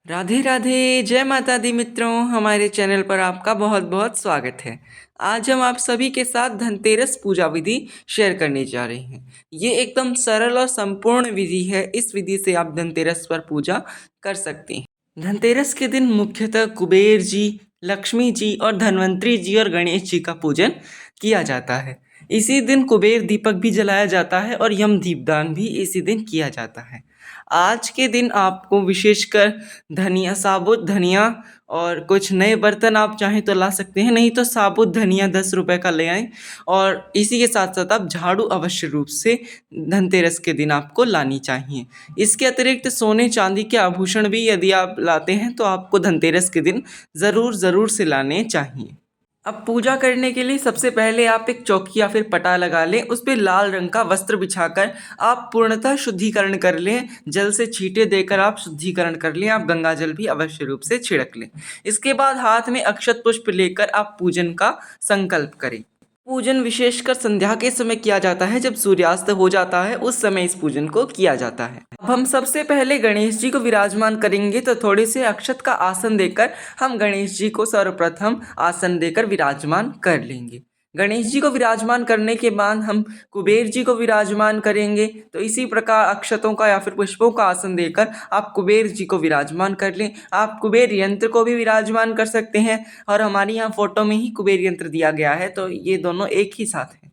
राधे राधे, जय माता दी मित्रों। हमारे चैनल पर आपका बहुत बहुत स्वागत है। आज हम आप सभी के साथ धनतेरस पूजा विधि शेयर करने जा रहे हैं। ये एकदम सरल और संपूर्ण विधि है। इस विधि से आप धनतेरस पर पूजा कर सकते हैं। धनतेरस के दिन मुख्यतः कुबेर जी, लक्ष्मी जी और धन्वंतरी जी और गणेश जी का पूजन किया जाता है। इसी दिन कुबेर दीपक भी जलाया जाता है और यम दीपदान भी इसी दिन किया जाता है। आज के दिन आपको विशेषकर धनिया, साबुत धनिया और कुछ नए बर्तन आप चाहें तो ला सकते हैं, नहीं तो साबुत धनिया 10 रुपए का ले आएं। और इसी के साथ साथ आप झाड़ू अवश्य रूप से धनतेरस के दिन आपको लानी चाहिए। इसके अतिरिक्त सोने चांदी के आभूषण भी यदि आप लाते हैं तो आपको धनतेरस के दिन ज़रूर ज़रूर से लाने चाहिए। अब पूजा करने के लिए सबसे पहले आप एक चौकी या फिर पटा लगा लें। उस पर लाल रंग का वस्त्र बिछाकर आप पूर्णतः शुद्धिकरण कर लें। जल से छींटे देकर आप शुद्धिकरण कर लें। आप गंगा जल भी अवश्य रूप से छिड़क लें। इसके बाद हाथ में अक्षत पुष्प लेकर आप पूजन का संकल्प करें। पूजन विशेषकर संध्या के समय किया जाता है। जब सूर्यास्त हो जाता है उस समय इस पूजन को किया जाता है। अब हम सबसे पहले गणेश जी को विराजमान करेंगे, तो थोड़े से अक्षत का आसन देकर हम गणेश जी को सर्वप्रथम आसन देकर विराजमान कर लेंगे। गणेश जी को विराजमान करने के बाद हम कुबेर जी को विराजमान करेंगे। तो इसी प्रकार अक्षतों का या फिर पुष्पों का आसन देकर आप कुबेर जी को विराजमान कर लें। आप कुबेर यंत्र को भी विराजमान कर सकते हैं और हमारी यहाँ फोटो में ही कुबेर यंत्र दिया गया है, तो ये दोनों एक ही साथ हैं।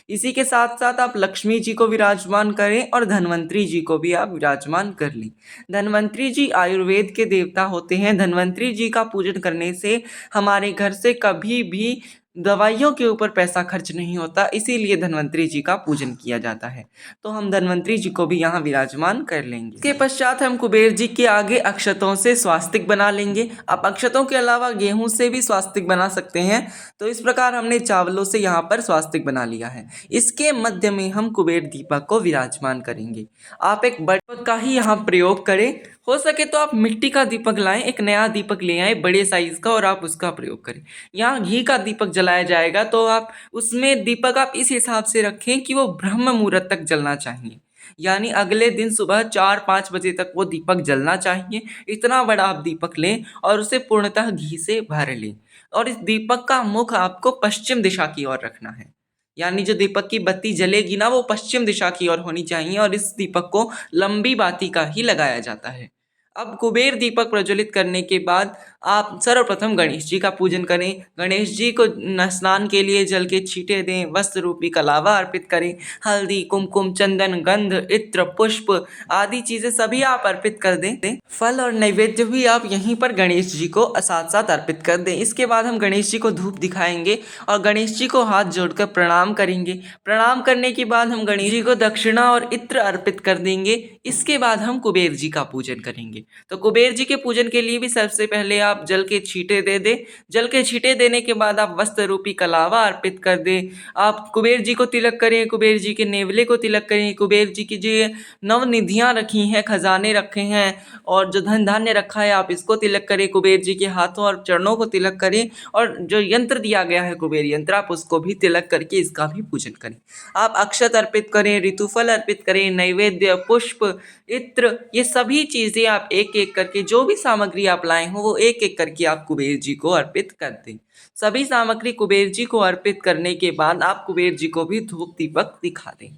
इसी के साथ साथ आप लक्ष्मी जी को विराजमान करें और धन्वंतरी जी को भी आप विराजमान कर लें। धन्वंतरी जी आयुर्वेद के देवता होते हैं। धन्वंतरी जी का पूजन करने से हमारे घर से कभी भी दवाइयों के ऊपर पैसा खर्च नहीं होता, इसीलिए धन्वंतरी जी का पूजन किया जाता है। तो हम धन्वंतरी जी को भी यहाँ विराजमान कर लेंगे। इसके पश्चात हम कुबेर जी के आगे अक्षतों से स्वास्तिक बना लेंगे। आप अक्षतों के अलावा गेहूं से भी स्वास्तिक बना सकते हैं। तो इस प्रकार हमने चावलों से यहाँ पर स्वास्तिक बना लिया है। इसके मध्य में हम कुबेर दीपक को विराजमान करेंगे। आप एक बड़े दीपक का ही यहाँ प्रयोग करें। हो सके तो आप मिट्टी का दीपक लाएं, एक नया दीपक ले आए बड़े साइज का और आप उसका प्रयोग करें। यहाँ घी का दीपक जलाया जाएगा, तो आप उसमें दीपक आप इस हिसाब से रखें कि वो ब्रह्म मुहूर्त तक जलना चाहिए। यानी अगले दिन सुबह 4-5 बजे तक वो दीपक जलना चाहिए। इतना बड़ा आप दीपक लें और उसे पूर्णतः घी से भर लें। और इस दीपक का मुख आपको पश्चिम दिशा की ओर रखना है। यानी जो दीपक की बत्ती जलेगी ना, वो पश्चिम दिशा की ओर होनी चाहिए और इस दीपक को लंबी बाती का ही लगाया जाता है। अब कुबेर दीपक प्रज्वलित करने के बाद आप सर्वप्रथम गणेश जी का पूजन करें। गणेश जी को स्नान के लिए जल के छींटे दें, वस्त्र रूपी कलावा अर्पित करें। हल्दी, कुमकुम, चंदन, गंध, इत्र, पुष्प आदि चीजें सभी आप अर्पित कर दें। फल और नैवेद्य भी आप यहीं पर गणेश जी को साथ साथ अर्पित कर दें। इसके बाद हम गणेश जी को धूप दिखाएंगे और गणेश जी को हाथ जोड़कर प्रणाम करेंगे। प्रणाम करने के बाद हम गणेश जी को दक्षिणा और इत्र अर्पित कर देंगे। इसके बाद हम कुबेर जी का पूजन करेंगे। तो कुबेर जी के पूजन के लिए भी सबसे पहले आप जल के छींटे दे दें। जल के छींटे देने के बाद आप वस्त्र रूपी कलावा अर्पित कर दें। आप कुबेर जी को तिलक करें, कुबेर जी के नेवले को तिलक करें। कुबेर जी की जो नवनिधियाँ रखी हैं, खजाने रखे हैं और जो धन धान्य रखा है, आप इसको तिलक करें। कुबेर जी के हाथों और चरणों को तिलक करें और जो यंत्र दिया गया है कुबेर यंत्र, आप उसको भी तिलक करके इसका भी पूजन करें। आप अक्षत अर्पित करें, ऋतुफल अर्पित करें, नैवेद्य, पुष्प, इत्र, ये सभी चीज़ें आप एक एक करके, जो भी सामग्री आप लाए हो वो एक एक करके आप कुबेर जी को अर्पित कर दें। सभी सामग्री कुबेर जी को अर्पित करने के बाद आप कुबेर जी को भी धूप दीपक दिखा दें।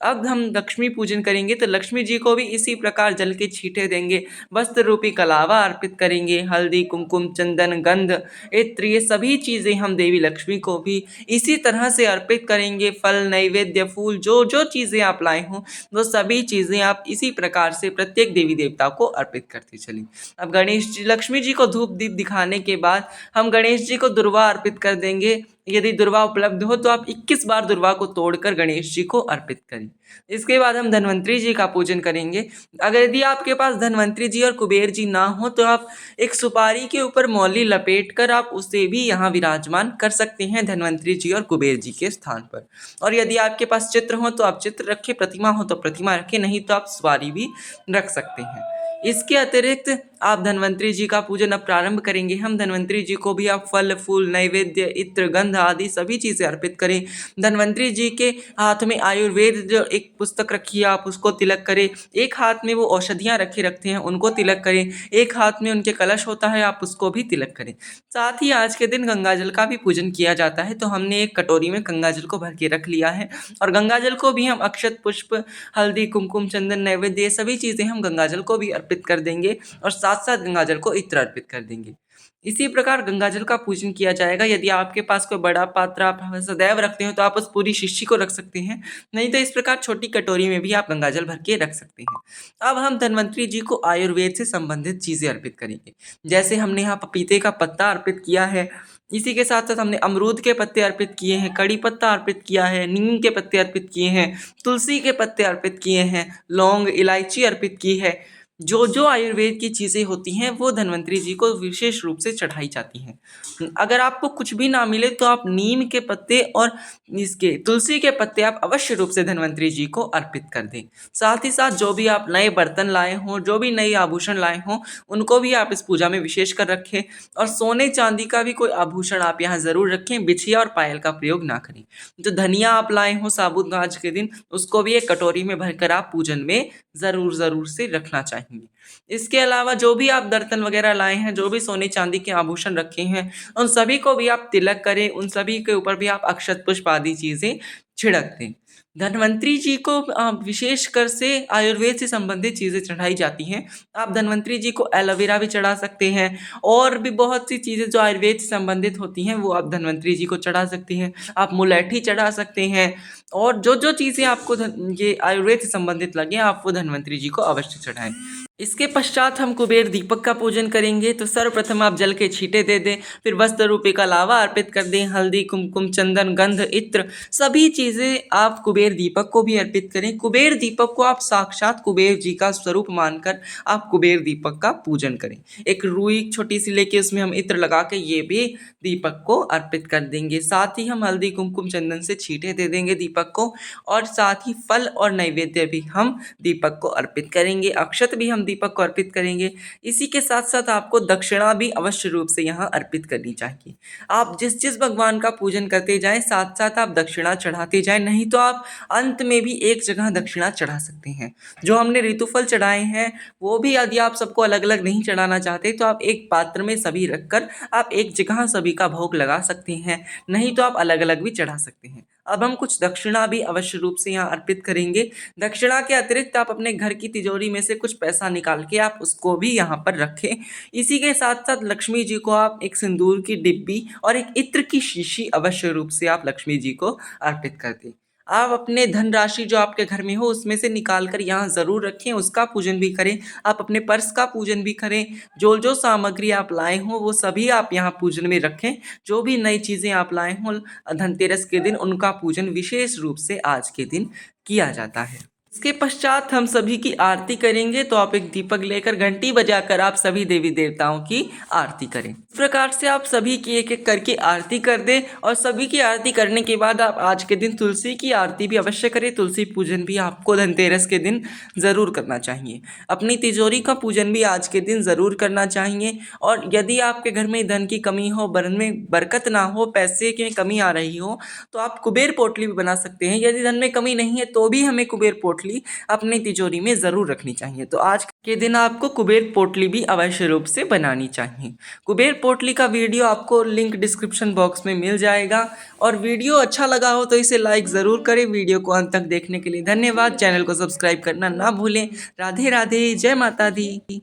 अब हम लक्ष्मी पूजन करेंगे, तो लक्ष्मी जी को भी इसी प्रकार जल के छींटे देंगे, वस्त्र रूपी कलावा अर्पित करेंगे। हल्दी, कुमकुम, चंदन, गंध, इत्र, ये सभी चीज़ें हम देवी लक्ष्मी को भी इसी तरह से अर्पित करेंगे। फल, नैवेद्य, फूल, जो जो चीज़ें आप लाए हों वो सभी चीज़ें आप इसी प्रकार से प्रत्येक देवी देवता को अर्पित करते चलें। अब गणेश जी, लक्ष्मी जी को धूप दीप दिखाने के बाद हम गणेश जी को दुर्वा अर्पित कर देंगे। यदि दुर्वा उपलब्ध हो तो आप 21 बार दुर्वा को तोड़कर गणेश जी को अर्पित करें। इसके बाद हम धन्वंतरी जी का पूजन करेंगे। अगर यदि आपके पास धन्वंतरी जी और कुबेर जी ना हो तो आप एक सुपारी के ऊपर मौली लपेट कर आप उसे भी यहाँ विराजमान कर सकते हैं, धन्वंतरी जी और कुबेर जी के स्थान पर। और यदि आपके पास चित्र हो तो आप चित्र रखें, प्रतिमा हो तो प्रतिमा रखें, नहीं तो आप सुपारी भी रख सकते हैं। इसके अतिरिक्त आप धन्वंतरी जी का पूजन अब प्रारंभ करेंगे। हम धन्वंतरी जी को भी आप फल फूल नैवेद्य इत्र गंध आदि सभी चीज़ें अर्पित करें। धन्वंतरी जी के हाथ में आयुर्वेद जो एक पुस्तक रखी है आप उसको तिलक करें। एक हाथ में वो औषधियाँ रखे रखते हैं उनको तिलक करें। एक हाथ में उनके कलश होता है आप उसको भी तिलक करें। साथ ही आज के दिन गंगा जल का भी पूजन किया जाता है, तो हमने एक कटोरी में गंगा जल को भर के रख लिया है और गंगा जल को भी हम अक्षत पुष्प हल्दी कुमकुम चंदन नैवेद्य ये सभी चीज़ें हम गंगा जल को भी अर्पित कर देंगे और साथ साथ गंगा जल को इत्र अर्पित कर देंगे। इसी प्रकार गंगा जल का पूजन किया जाएगा। यदि आपके पास कोई बड़ा पात्र आप सदैव रखते हो तो आप उस पूरी शीशी को रख सकते हैं, नहीं तो इस प्रकार छोटी कटोरी में भी आप गंगा जल भर के रख सकते हैं। अब हम धन्वंतरी जी को आयुर्वेद से संबंधित चीज़ें अर्पित करेंगे। जैसे हमने यहाँ पपीते का पत्ता अर्पित किया है, इसी के साथ साथ हमने अमरूद के पत्ते अर्पित किए हैं, कड़ी पत्ता अर्पित किया है, नीम के पत्ते अर्पित किए हैं, तुलसी के पत्ते अर्पित किए हैं, लौंग इलायची अर्पित की है। जो जो आयुर्वेद की चीज़ें होती हैं वो धन्वंतरी जी को विशेष रूप से चढ़ाई जाती हैं। अगर आपको कुछ भी ना मिले तो आप नीम के पत्ते और इसके तुलसी के पत्ते आप अवश्य रूप से धन्वंतरी जी को अर्पित कर दें। साथ ही साथ जो भी आप नए बर्तन लाए हों, जो भी नए आभूषण लाए हों, उनको भी आप इस पूजा में विशेष कर रखें और सोने चांदी का भी कोई आभूषण आप यहाँ ज़रूर रखें। बिछिया और पायल का प्रयोग ना करें। जो धनिया आप लाए हों साबुत आज के दिन, उसको भी एक कटोरी में भरकर आप पूजन में ज़रूर से रखना चाहिए। इसके अलावा जो भी आप बर्तन वगैरह लाए हैं, जो भी सोने चांदी के आभूषण रखे हैं, उन सभी को भी आप तिलक करें, उन सभी के ऊपर भी आप अक्षत पुष्प आदि चीज़ें छिड़क दें। धन्वंतरी जी को विशेषकर से आयुर्वेद से संबंधित चीज़ें चढ़ाई जाती हैं। आप धन्वंतरी जी को एलोवेरा भी चढ़ा सकते हैं और भी बहुत सी चीज़ें जो आयुर्वेद से संबंधित होती हैं वो आप धन्वंतरी जी को चढ़ा सकती हैं। आप मुलैठी चढ़ा सकते हैं और जो जो चीज़ें आपको ये आयुर्वेद से संबंधित लगे आप वो धन्वंतरी जी को अवश्य चढ़ाएं। इसके पश्चात हम कुबेर दीपक का पूजन करेंगे। तो सर्वप्रथम आप जल के छींटे दे दें, फिर वस्त्र रूपी का लावा अर्पित कर दें। हल्दी कुमकुम चंदन गंध इत्र सभी चीज़ें आप कुबेर दीपक को भी अर्पित करें। कुबेर दीपक को आप साक्षात कुबेर जी का स्वरूप मानकर आप कुबेर दीपक का पूजन करें। एक रुई छोटी सी लेके उसमें हम इत्र लगा के ये भी दीपक को अर्पित कर देंगे। साथ ही हम हल्दी कुमकुम चंदन से छींटे दे देंगे दीपक को और साथ ही फल और नैवेद्य भी हम दीपक को अर्पित करेंगे। अक्षत भी हम दीपक को अर्पित करेंगे। इसी के साथ साथ आपको दक्षिणा भी अवश्य रूप से यहाँ अर्पित करनी चाहिए। आप जिस जिस भगवान का पूजन करते जाएं साथ साथ आप दक्षिणा चढ़ाते जाएं, नहीं तो आप अंत में भी एक जगह दक्षिणा चढ़ा सकते हैं। जो हमने ऋतुफल चढ़ाए हैं वो भी यदि आप सबको अलग अलग नहीं चढ़ाना चाहते तो आप एक पात्र में सभी रखकर आप एक जगह सभी का भोग लगा सकते हैं, नहीं तो आप अलग अलग भी चढ़ा सकते हैं। अब हम कुछ दक्षिणा भी अवश्य रूप से यहाँ अर्पित करेंगे। दक्षिणा के अतिरिक्त आप अपने घर की तिजोरी में से कुछ पैसा निकाल के आप उसको भी यहाँ पर रखें। इसी के साथ साथ लक्ष्मी जी को आप एक सिंदूर की डिब्बी और एक इत्र की शीशी अवश्य रूप से आप लक्ष्मी जी को अर्पित कर दें। आप अपने धनराशि जो आपके घर में हो उसमें से निकाल कर यहाँ ज़रूर रखें, उसका पूजन भी करें। आप अपने पर्स का पूजन भी करें। जो जो सामग्री आप लाए हों वो सभी आप यहाँ पूजन में रखें। जो भी नई चीज़ें आप लाए हों धनतेरस के दिन उनका पूजन विशेष रूप से आज के दिन किया जाता है। इसके पश्चात हम सभी की आरती करेंगे। तो आप एक दीपक लेकर घंटी बजाकर आप सभी देवी देवताओं की आरती करें। इस प्रकार से आप सभी की एक एक करके आरती कर दें और सभी की आरती करने के बाद आप आज के दिन तुलसी की आरती भी अवश्य करें। तुलसी पूजन भी आपको धनतेरस के दिन ज़रूर करना चाहिए। अपनी तिजोरी का पूजन भी आज के दिन ज़रूर करना चाहिए। और यदि आपके घर में धन की कमी हो, घर में बरकत ना हो, पैसे की कमी आ रही हो तो आप कुबेर पोटली भी बना सकते हैं। यदि धन में कमी नहीं है तो भी हमें कुबेर पोटली अपनी तिजोरी में ज़रूर रखनी चाहिए। तो आज के दिन आपको कुबेर पोटली भी अवश्य रूप से बनानी चाहिए। कुबेर पोटली का वीडियो आपको लिंक डिस्क्रिप्शन बॉक्स में मिल जाएगा। और वीडियो अच्छा लगा हो तो इसे लाइक ज़रूर करें। वीडियो को अंत तक देखने के लिए धन्यवाद। चैनल को सब्सक्राइब करना ना भूलें। राधे राधे, जय माता दी।